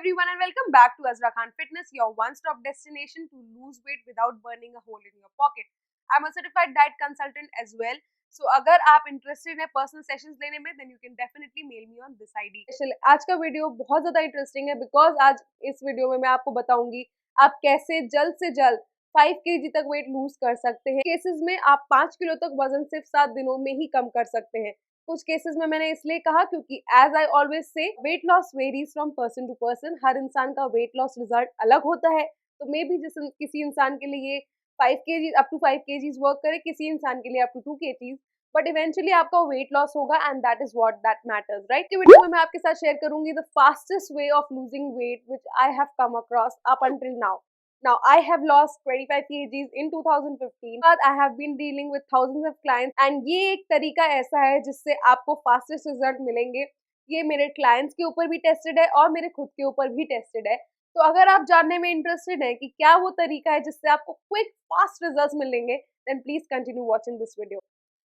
everyone and welcome back to Azra Khan Fitness, your one-stop destination to lose weight without burning a hole in your pocket. I'm a certified diet consultant as well. So अगर आप interested हैं personal sessions लेने में then you can definitely mail me on this ID. आज का video बहुत ज़्यादा interesting है because आज इस वीडियो में मैं आपको बताऊंगी आप कैसे जल्द से जल्द 5 kg तक वेट लूज कर सकते हैं। केसेस में आप 5 किलो तक वजन सिर्फ 7 दिनों में ही कम कर सकते हैं। कुछ केसेस में मैंने इसलिए कहा क्योंकि as I always say weight loss varies from person to person. हर इंसान का वेट लॉस रिजल्ट अलग होता है, तो मे बी जिस किसी इंसान के लिए 5 kg up to 5 kg work करे, किसी इंसान के लिए up to 2 kg, but eventually आपका वेट लॉस होगा and that is what that matters, right. की वीडियो में मैं आपके साथ शेयर करूंगी the fastest way of losing weight which I have come across up until now. Now, I have lost 25 kgs in 2015, but I have been dealing with thousands of clients and ये एक तरीका ऐसा है जिससे आपको fastest result मिलेंगे। ये मेरे क्लाइंट्स के ऊपर भी टेस्टेड है और मेरे खुद के ऊपर भी टेस्टेड है। तो अगर आप जानने में इंटरेस्टेड हैं कि क्या वो तरीका है जिससे आपको क्विक फास्ट रिजल्ट्स मिलेंगे, then please continue watching this video.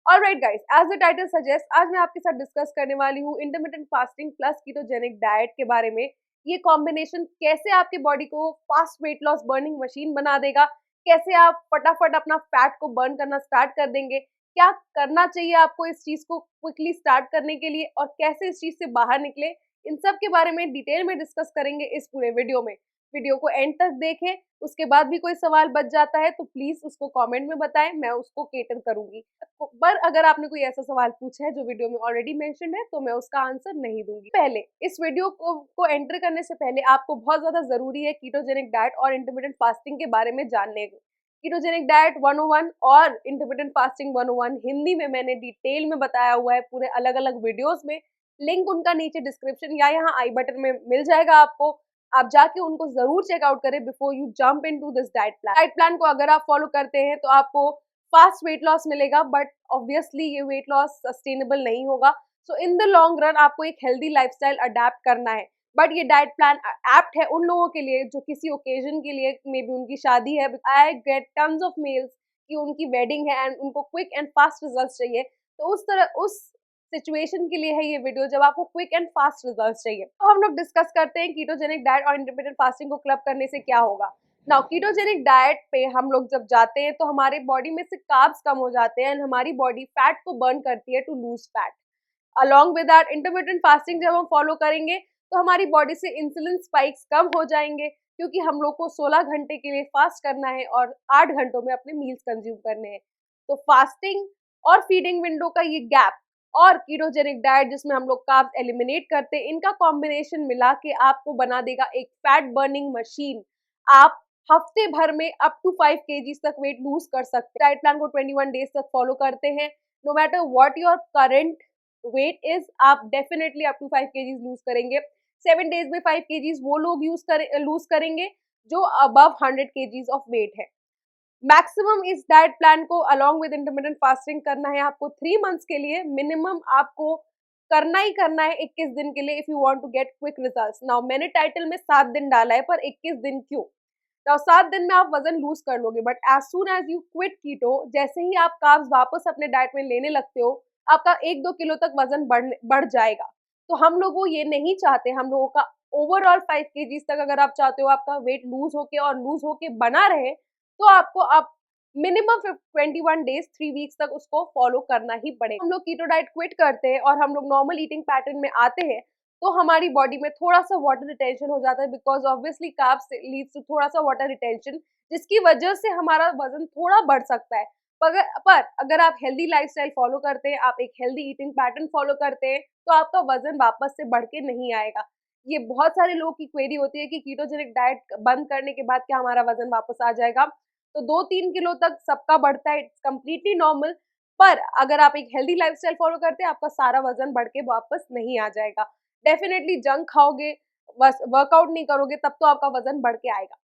Alright guys, as the title suggests, आज मैं आपके साथ डिस्कस करने वाली हूँ intermittent fasting plus ketogenic diet के बारे में। ये कॉम्बिनेशन कैसे आपके बॉडी को fast weight loss burning machine बना देगा, कैसे आप फटाफट अपना फैट को बर्न करना स्टार्ट कर देंगे, क्या करना चाहिए आपको इस चीज को क्विकली स्टार्ट करने के लिए और कैसे इस चीज से बाहर निकले, इन सब के बारे में डिटेल में डिस्कस करेंगे इस पूरे वीडियो में। वीडियो को एंड तक देखें, उसके बाद भी कोई सवाल बच जाता है तो प्लीज उसको कमेंट में बताएं, मैं उसको केटर करूंगी। पर अगर आपने कोई ऐसा सवाल पूछा है जो वीडियो में ऑलरेडी मेंशन है तो मैं उसका आंसर नहीं दूंगी। पहले इस वीडियो को एंटर करने से पहले आपको बहुत ज्यादा जरूरी है कीटोजेनिक डाइट और इंटरमिटेंट फास्टिंग के बारे में जानने को। कीटोजेनिक डाइट 101 और इंटरमिटेंट फास्टिंग 101 हिंदी में मैंने डिटेल में बताया हुआ है पूरे अलग अलग वीडियोस में। लिंक उनका नीचे डिस्क्रिप्शन या यहाँ आई बटन में मिल जाएगा आपको। आप जाके उनको जरूर चेकआउट करें before you jump into this diet plan. Diet plan को अगर आप फॉलो करते हैं तो आपको फास्ट वेट लॉस मिलेगा, बट ऑब्वियसली ये वेट लॉस सस्टेनेबल नहीं होगा। सो इन द लॉन्ग रन आपको एक हेल्दी लाइफस्टाइल अडेप्ट करना है। बट ये डाइट प्लान एप्ट है उन लोगों के लिए जो किसी ओकेजन के लिए, मे बी उनकी शादी है, I get tons of males कि उनकी वेडिंग है एंड उनको क्विक एंड फास्ट रिजल्ट्स चाहिए। तो उस सिचुएशन के लिए है ये वीडियो जब आपको क्विक एंड फास्ट रिजल्ट्स चाहिए। तो हम लोग डिस्कस करते हैं कीटोजेनिक डाइट और इंटरमिटेंट फास्टिंग को क्लब करने से क्या होगा। नाउ कीटोजेनिक डाइट पे हम लोग जब जाते हैं तो हमारे बॉडी में से कार्ब्स कम हो जाते हैं एंड हमारी बॉडी फैट को बर्न करती है to lose fat. Along with that intermittent fasting जब हम फॉलो करेंगे तो हमारी बॉडी से इंसुलिन स्पाइक्स कम हो जाएंगे क्योंकि हम लोग को 16 घंटे के लिए फास्ट करना है और 8 घंटों में अपने मील्स कंज्यूम करने हैं। तो फास्टिंग और फीडिंग विंडो का ये गैप और कीटोजेनिक डाइट जिसमें हम लोग कार्ब्स एलिमिनेट करते हैं, इनका कॉम्बिनेशन मिला के आपको बना देगा एक फैट बर्निंग मशीन। आप हफ्ते भर में अप टू 5 kg तक वेट लूज कर सकते हैं। डाइट प्लान को 21 डेज तक फॉलो करते हैं। No matter what your current weight is, आप definitely up to 5 kg lose करेंगे। 7 डेज में 5 kg वो लोग लूज करेंगे जो अबव 100 kg ऑफ वेट है। मैक्सिमम इस डाइट प्लान को अलॉन्ग विद इंटरमिटेंट फास्टिंग करना है आपको 3 मंथ्स के लिए। मिनिमम आपको करना ही करना है 21 दिन के लिए if you want to get quick results. Now मैंने टाइटल में 7 दिन डाला है, पर 21 दिन क्यों? नाउ 7 दिन में आप वजन लूज कर लोगे, but as soon as you quit keto, जैसे ही आप कार्ब्स वापस अपने डाइट में लेने लगते हो, आपका 1-2 किलो तक वजन बढ़ जाएगा। तो हम लोग वो ये नहीं चाहते। हम लोगों का ओवरऑल 5 kg तक अगर आप चाहते हो आपका वेट लूज होके बना रहे, तो आपको अब मिनिमम 21 डेज 3 वीक्स तक उसको फॉलो करना ही पड़ेगा। हम लोग कीटो डाइट क्विट करते हैं और हम लोग नॉर्मल ईटिंग पैटर्न में आते हैं तो हमारी बॉडी में थोड़ा सा वाटर रिटेंशन हो जाता है because obviously carbs leads to थोड़ा सा वाटर रिटेंशन, जिसकी वजह से हमारा वजन थोड़ा बढ़ सकता है। पर अगर आप हेल्दी लाइफस्टाइल फॉलो करते हैं, आप एक हेल्दी ईटिंग पैटर्न फॉलो करते हैं, तो आपका वजन वापस से बढ़ के नहीं आएगा। ये बहुत सारे लोगों की क्वेरी होती है कि कीटोजेनिक डाइट बंद करने के बाद क्या हमारा वजन वापस आ जाएगा। तो 2-3 किलो तक सबका बढ़ता है, इट्स कम्प्लीटली नॉर्मल। पर अगर आप एक हेल्दी लाइफस्टाइल फॉलो करते हैं, आपका सारा वजन बढ़ के वापस नहीं आ जाएगा। डेफिनेटली जंक खाओगे, वर्कआउट नहीं करोगे, तब तो आपका वजन बढ़ के आएगा।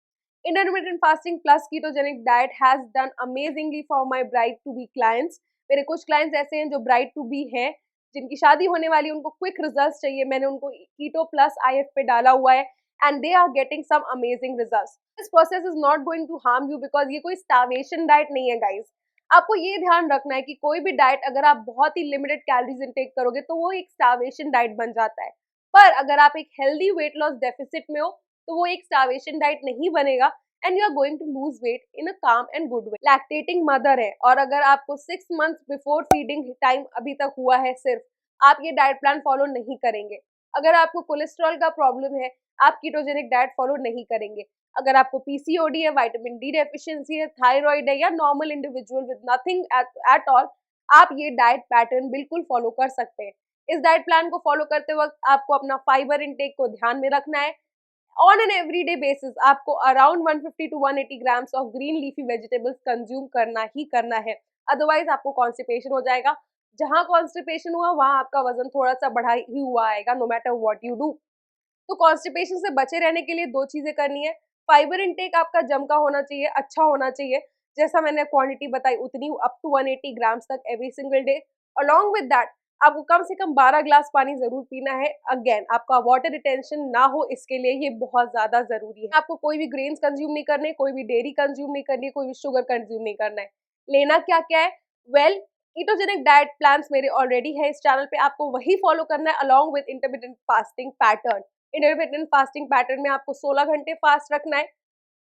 Intermittent fasting plus ketogenic diet has done amazingly for my bride to be clients. मेरे कुछ क्लाइंट्स ऐसे हैं जो ब्राइड टू बी हैं, जिनकी शादी होने वाली है, उनको क्विक रिजल्ट्स चाहिए। मैंने उनको कीटो प्लस IF पे डाला हुआ है and they are getting some amazing results. This process is not going to harm you because ये कोई starvation diet नहीं है guys। आपको ये ध्यान रखना है कि कोई भी डाइट अगर आप बहुत ही लिमिटेड कैलोरीज इनटेक करोगे तो वो एक starvation डाइट बन जाता है। पर अगर आप एक हेल्दी वेट लॉस डेफिसिट में हो तो वो एक स्टार्वेशन डाइट नहीं बनेगा and you are going to lose weight in a calm and good way. Lactating mother है और अगर आपको 6 months बिफोर फीडिंग टाइम अभी तक हुआ है सिर्फ, आप ये डाइट प्लान फॉलो नहीं करेंगे। अगर आपको कोलेस्ट्रॉल का प्रॉब्लम है, आप कीटोजेनिक डाइट फॉलो नहीं करेंगे। अगर आपको पीसीओडी है, विटामिन डी डेफिशिएंसी है, थायराइड है या normal individual with nothing at all, आप ये डाइट पैटर्न बिल्कुल फॉलो कर सकते हैं। इस डाइट प्लान को फॉलो करते वक्त आपको अपना फाइबर इनटेक को ध्यान में रखना है। ऑन एन एवरीडे बेसिस आपको around 150 to 180 grams of green leafy vegetables consume करना ही करना है, अदरवाइज आपको कॉन्स्टिपेशन हो जाएगा। जहां कॉन्स्टिपेशन हुआ वहां आपका वजन थोड़ा सा बढ़ा ही हुआ आएगा, no matter what you do. तो कॉन्स्टिपेशन से बचे रहने के लिए 2 चीजें करनी है। फाइबर इनटेक आपका जम का होना चाहिए, अच्छा होना चाहिए। जैसा मैंने क्वांटिटी बताई उतनी, अप टू 180 ग्राम्स तक every single day. Along with that आपको कम से कम 12 ग्लास पानी जरूर पीना है। अगेन आपका वाटर रिटेंशन ना हो, इसके लिए ये बहुत ज्यादा जरूरी है। आपको कोई भी ग्रेन्स कंज्यूम नहीं करने, कोई भी डेयरी कंज्यूम नहीं करनी है, कोई भी शुगर कंज्यूम नहीं करना है। लेना क्या क्या है? वेल, कीटोजेनिक डाइट प्लान्स मेरे ऑलरेडी है इस चैनल पे, आपको वही फॉलो करना है along with intermittent fasting pattern. Intermittent fasting pattern में आपको 16 घंटे फास्ट रखना है।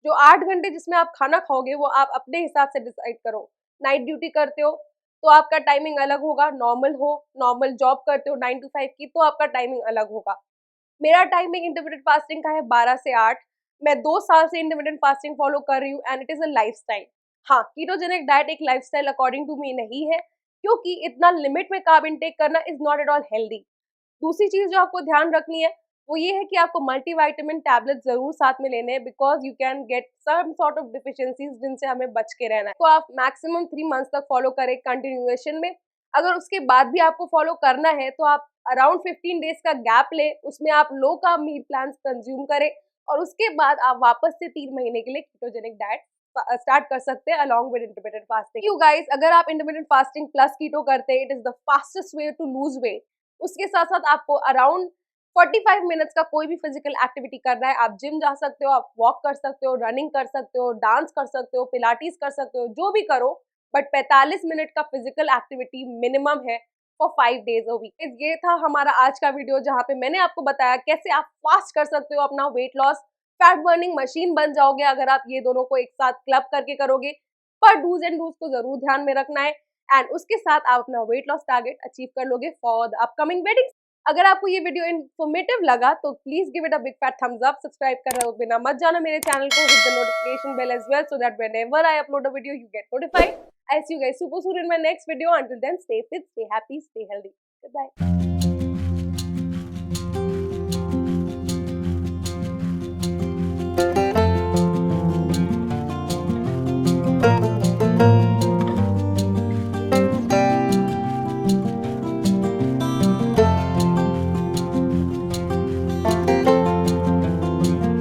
जो 8 घंटे जिसमें आप खाना खाओगे वो आप अपने हिसाब से डिसाइड करो। नाइट ड्यूटी करते हो तो आपका टाइमिंग अलग होगा, नॉर्मल जॉब करते हो 9 to 5 की तो आपका टाइमिंग अलग होगा। मेरा टाइमिंग इंटरमिटेंट फास्टिंग का है 12 से 8। मैं 2 साल से इंटरमिटेंट फास्टिंग फॉलो कर रही हूँ and it is a lifestyle. हाँ, कीटोजेनिक डाइट एक लाइफस्टाइल अकॉर्डिंग टू मी नहीं है, क्योंकि इतना लिमिट में कार्ब इनटेक करना is not at all healthy. दूसरी चीज जो आपको ध्यान रखनी है वो ये है कि आपको मल्टीविटामिन टैबलेट जरूर साथ में लेने हैं, because you can get some sort of deficiencies जिनसे हमें बच के रहना है। तो आप मैक्सिमम 3 months तक फॉलो करें कंटिन्यूएशन में। अगर उसके बाद भी आपको फॉलो करना है तो आप अराउंड 15 डेज का गैप ले, उसमें आप low carb meal plan consume करें और उसके बाद आप वापस से 3 महीने के लिए कीटोजेनिक डाइट स्टार्ट कर सकते हैं along with intermittent fasting. You guys, अगर आप इंटरमिटेंट फास्टिंग प्लस कीटो करते हैं, it is the fastest way to lose weight. उसके साथ साथ आपको अराउंड 45 मिनट्स का कोई भी फिजिकल एक्टिविटी करना है। आप जिम जा सकते हो, आप वॉक कर सकते हो, रनिंग कर सकते हो, डांस कर सकते हो, पिलाटीज कर सकते हो, जो भी करो, बट 45 मिनट का फिजिकल एक्टिविटी मिनिमम है फॉर 5 days a week। ये था हमारा आज का वीडियो जहाँ पे मैंने आपको बताया कैसे आप फास्ट कर सकते हो अपना weight loss, fat burning machine बन जाओगे अगर आप ये दोनों को एक साथ क्लब करके करोगे। पर डूज एंड डूज को जरूर ध्यान में रखना है एंड उसके साथ आप अपना वेट लॉस टारगेट अचीव कर लोगे फॉर द अपकमिंग वेडिंग। अगर आपको ये वीडियो इन्फॉर्मेटिव लगा तो please give it a big fat thumbs up. Subscribe कर रहे हो बिना मत जाना मेरे चैनल को, hit the notification bell as well so that whenever I upload a video you get notified. I see you guys super soon in my next video. Until then, stay fit, stay happy, stay healthy. Goodbye.